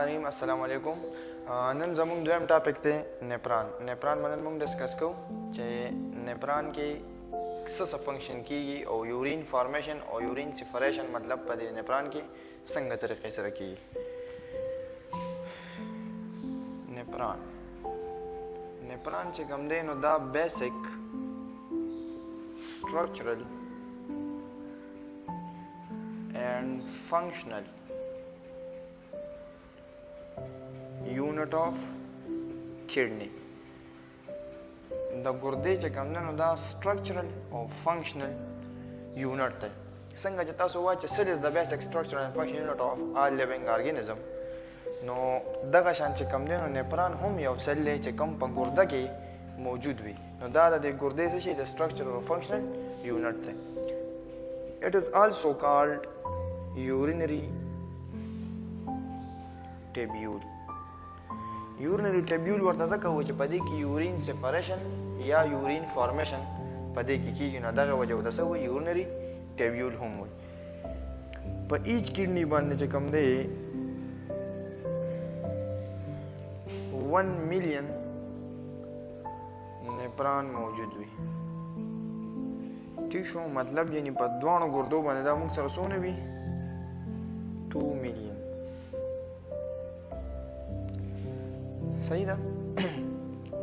الرحیم السلام علیکم. نن زموږ دویم ټاپک دی نیپران. نیپران باندې موږ ډسکس کوو چې نیپران کې څه فنکشن کیږي او یورین فارمیشن او یورین سیپریشن مطلب په دې نیپران کې څنګه طریقې سره کیږي. نیپران چې کوم دی نو دا بیسک structural and functional unit of kidney. د ګردې چې کوم دی نو دا structural او functional unit دی. څنګه چې تاسو وایئ چې cell is the basic structural and functional unit of all living organism، نو دغه شان چې کوم دی نو نیپران هم یو سل دی چې کوم په ګرده کې موجود وي. نو دا د ګردې څه شي د structural or functional unit دی. It is also called urinary tubule. urinary tubule ورته ځکه وایي چې په دې کې یورین سیپریشن یا یورین فارمیشن په دې کې کېږي، نو دغه وجه ورته څه وایي یورینري ټیبیول هم وایي. په ایچ کډني باندې چې کوم دی 1 ملین نیپران موجود وي. ٹھیک شو، مطلب یعنی په دوانو ګردو باندې دا موږ سره څونه وي 2 ملین. صحیح ده.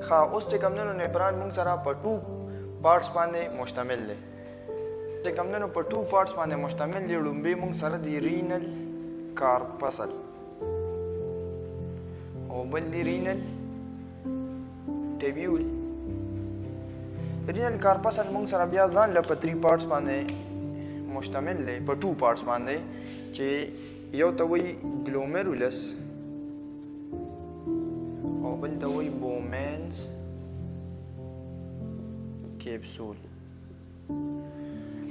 ښه، اوس چې کوم دی نو نیپران موږ سره په 2 پارټس باندې مشتمل دی. چې کوم دی نو په 2 پارټس باندې مشتمل دی. لومبی موږ سره دی رینل کارپسل او بل دی رینل ټیبیول. رینل کارپسل موږ سره بیا ځان له په 3 پارټس باندې مشتمل دی، په 2 پارټس باندې، چې یو ته وایي ګلومرولس او بل ته وایي بومینز کیپسول.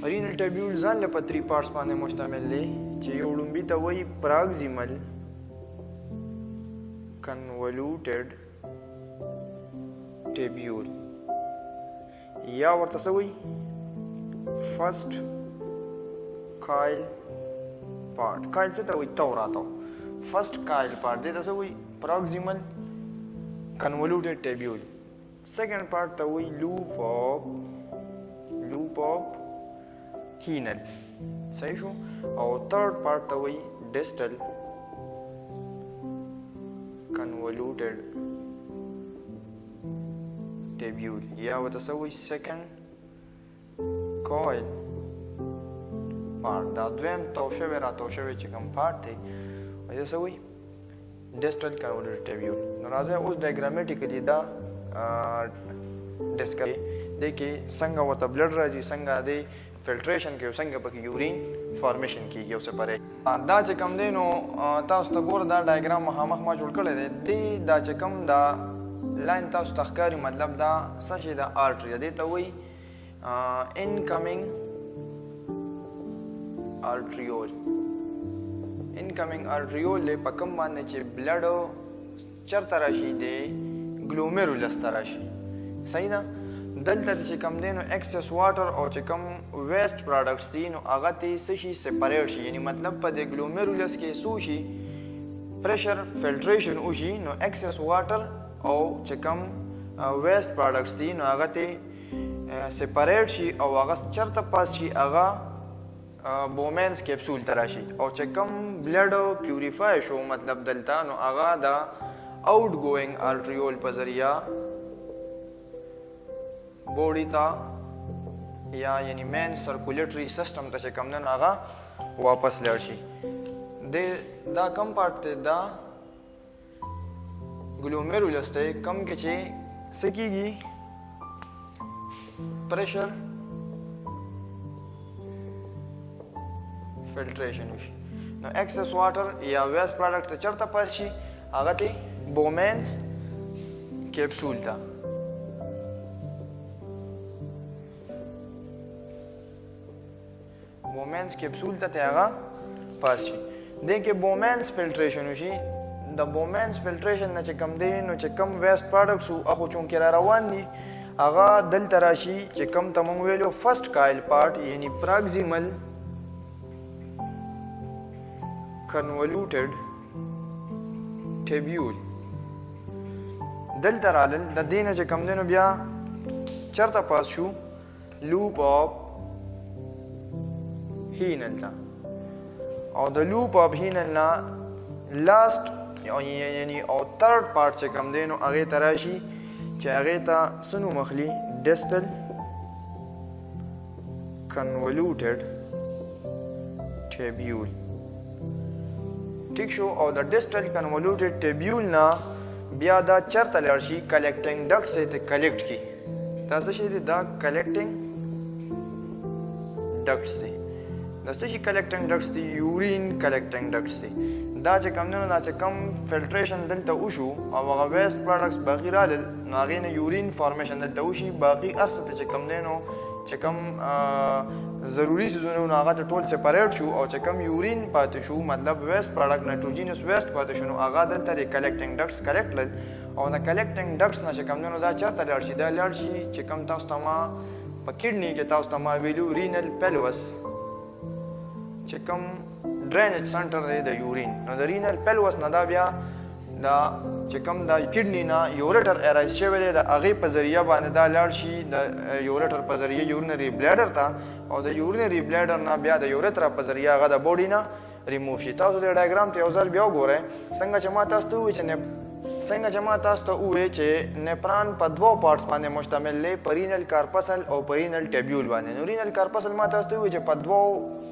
رینل ټیبیول ځان له په 3 پارټس باندې مشتمل دی، چې یو لومبي ته وایي پراکزیمل convoluted tubule یا ورته څه وایي فرسٹ کایل پارٹ. کایل څه ته وایي؟ تو راته فرسٹ کایل پارٹ دې ته څه وایي پراکزیمل convoluted tubule. سیکنډ پارٹ ته وایي لوپ آف هینل. صحیح شو. او تھرڈ پارٹ ته وایي ډسټل convoluted tubule یا ورته څه وایي سیکنډ کوایل پارت. دا دویم تو شوی راتاو شوی چې کوم پارت دی دې څه وایي ډسټل convoluted tubule. نو راځئ اوس ډایګرامیټیکلی دا ډسکس دی کې څنګه ورته بلډ راځي، څنګه دی فلټریشن کوي، څنګه پکې یورین فارمیشن کېږي او سپریشن. دا چې کوم دی نو تاسو ته ګوره دا ډایګرام مخامخ ما جوړ کړی دی. دا چې کوم دا لاین تاسو ته ښکاري مطلب دا څه شی دا آرټري دې ته وایي انکمینګ آرټریول. انکمینګ آرټریول دی په کوم باندې چې بلډ چېرته راشي دی ګلومرولس ته راشي. صحیح ده. دلته چې کوم دی نو ایکسس واټر او چې کوم ویسٹ پروډکټس دي نو هغه ته څه شي سپریټ شي، یعنی مطلب په دې ګلومرولس کې څه شي پریشر فلټریشن وشي، نو ایکسس واټر او چې کوم ویسٹ پروډکټس دي نو هغه ته سپریټ شي او هغه چېرته پاس شي هغه بومینز کیپسول ته راشي. او چې کوم بلډ پیوریفای شو مطلب دلته نو هغه د آؤٹ گوئنګ آرټریول په ذریعه بوډي ته یا یعنی مین سرکولیټري سیسټم ته چې کوم دی نو هغه واپس لاړ شي. دا کم پارټ دی دا ګلومرولس دی کم کې چې څه کېږي پریشر فلټریشن وشي. نو ایکسس واټر یا ویسٹ پروډکټ ته چېرته پاس شي هغه ته بومینز کیپسول ته. بومینز کیپسول ته هغه پاس شي. دې کې بومینز فلټریشن وشي. د بومینز فلټریشن نه چې کوم دی نو چې کوم ویسٹ پروډکټس وو هغه چونکې را روان دي هغه دلته راشي چې کوم ته موږ ویلو فرسٹ کایل پارټ یعنی پراکزیمل convoluted ټیبیول دلته رالل د دې نه چې کوم دی نو بیا چېرته پاس شو لوپ آف هینل ته او د لوپ آف هینل نه لاست یعنی او تھرڈ پارٹ چې کوم دی نو هغې ته راشي چې هغې ته څه نوم اخلي ډسټل کنولوټډ ټیبیول ٹھیک شو او د ډسټل کنولوټډ ټیبیول نه بیا دا چېرته لاړ شي کلیکټنګ ډکټ سې ته کلیکټ کړي دا څه شی دی دا کلیکټنګ ډکټس دی دا څه شي کلیکټنګ ډکټس دی یورین کلیکټنګ ډکټس دی دا چې کوم دی نو دا چې کوم فلټریشن دلته وشو او هغه ویسټ پروډکټس باقي رالل نو هغې نه یورین فارمیشن دلته وشي باقي هر څه ته چې کوم دی نو چې کوم ضروري څیزونه نو هغه ته ټول سپریټ شو او چې کوم یورین پاتې شو مطلب ویسټ پروډکټ نایټروجینس ویسټ پاتې شو نو هغه دلته د کلیکټنګ ډکټس کلیکټ کړل او د کلیکټنګ ډکټس نه چې کوم دی نو دا چېرته لاړ شي دا لاړ شي چې کوم تاسو ته ما په کډني کې تاسو ته ما ویلو رینل پیلوس چې کوم ډرینیج سنټر دی د یورین نو د رینل پیلوس نه دا بیا دا چې کوم د کډني نه یوریټر ایرایز شوی دی د هغې په ذریعه باندې دا لاړ شي د یوریټر په ذریعه یورینري بلیډر ته او د یورینري بلیډر نه بیا د یوریترا په ذریعه هغه د بوډي نه ریموف شي تاسو د ډایګرام ته یو ځل بیا وګورئ څنګه چې ما تاسو ته ووایي چې نیپران په دوو پارټس باندې مشتمل دی په رینل کارپسل او په رینل ټیبیول باندې نو رینل کارپسل ما تاسو ته ووایي چې په دوو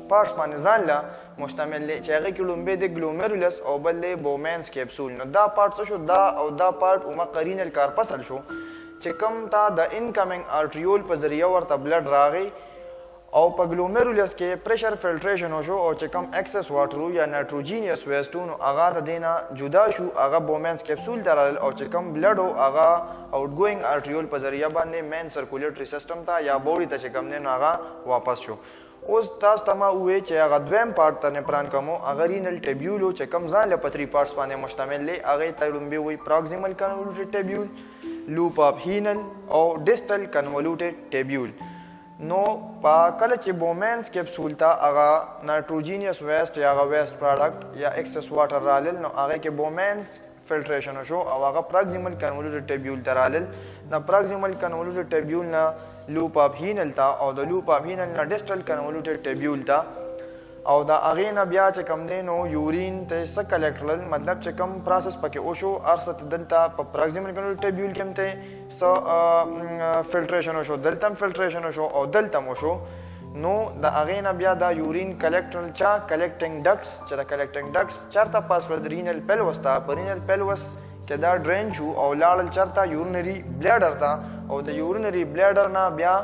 پارټس باندې ځان له مشتمل دی چې هغې کې لومبی دی ګلومیرولس او بل دی بومینس کیپسول نو دا پارټ څه شو دا او دا پارټ اومقه رینل کارپسل شو چې کوم ته د انکمنګ آرټریول په ذریعه ورته بلډ راغی او په ګلومیرولس کې پریشر فلټریشن وشو او چې کوم ایکسس واټر یا نایټروجینیس ویسټ نو هغه د دې نه جدا شو هغه بومینس کیپسول ته رالل او چې کوم بلډ و هغه آوټ ګوینګ آرټریول په ذریعه باندې مین سرکولیټري سیسټم ته یا بوډي ته چې کوم دی نو هغه واپس شو اوس تاسو ته ما ووایي چې هغه دویم پارټ ته نیپران کوم هغه رینل ټیبیول و چې کوم ځان له په 3 پارټس باندې مشتمل دی هغې ته لومبی وایي پراکزیمل کنولوټډ ټیبیول لوپ آف هینل او ډسټل کنولوټډ ټیبیول نو په کله چې بومینس کیپسول ته هغه نایټروجینیس ویسټ یا هغه ویسټ پروډکټ یا ایکسس واټر رالل نو هغې کې بومینس فلټریشن وشو او هغه پراکزیمل کنولوټډ ټیبیول ته رالل د پراکزیمل کنولوټډ ټیبیول نه لوپ آف هینل ته او د لوپ آف هینل نه ډسټل کنولوټډ ټیبیول ته او د هغې نه بیا چې کوم دی نو یورین ته څه کلیکټ کړل مطلب چې کوم پروسس پکې وشو هر څه ته دلته په پراکزیمل کنولوټډ ټیبیول کې هم ته څه فلټریشن وشو دلته هم فلټریشن وشو او دلته هم وشو نو د هغې نه بیا دا یورین کلیکټ کړل چا کلیکټنګ ډکټس چې د کلیکټنګ ډکټس چېرته پاس کړل د رینل پیلوس ته په رینل پیلوس کې دا ډرین شو او لاړل چېرته یورینري بلیډر ته او د یورینري بلیډر نه بیا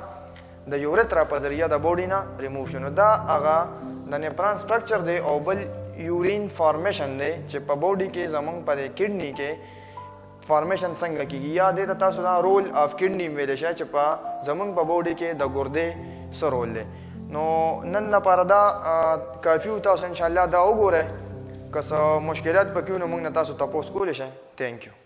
د یوریترا په ذریعه د بوډي نه ریموف شو نو دا هغه د نیپران سټرکچر دی او بل یورین فارمیشن دی چې په بوډي کې زمونږ په کډني کې فارمیشن څنګه کیږي یا دې ته تاسو دا رول اف کډني ویلی شئ چې په زمونږ په بوډي کې د ګردې څه رول دی نو نن لپاره دا کافي و تاسو انشاءالله دا وګورئ که څه مشکلات پکې وي نو موږ نه تاسو تپوس کولی شئ تھینک یو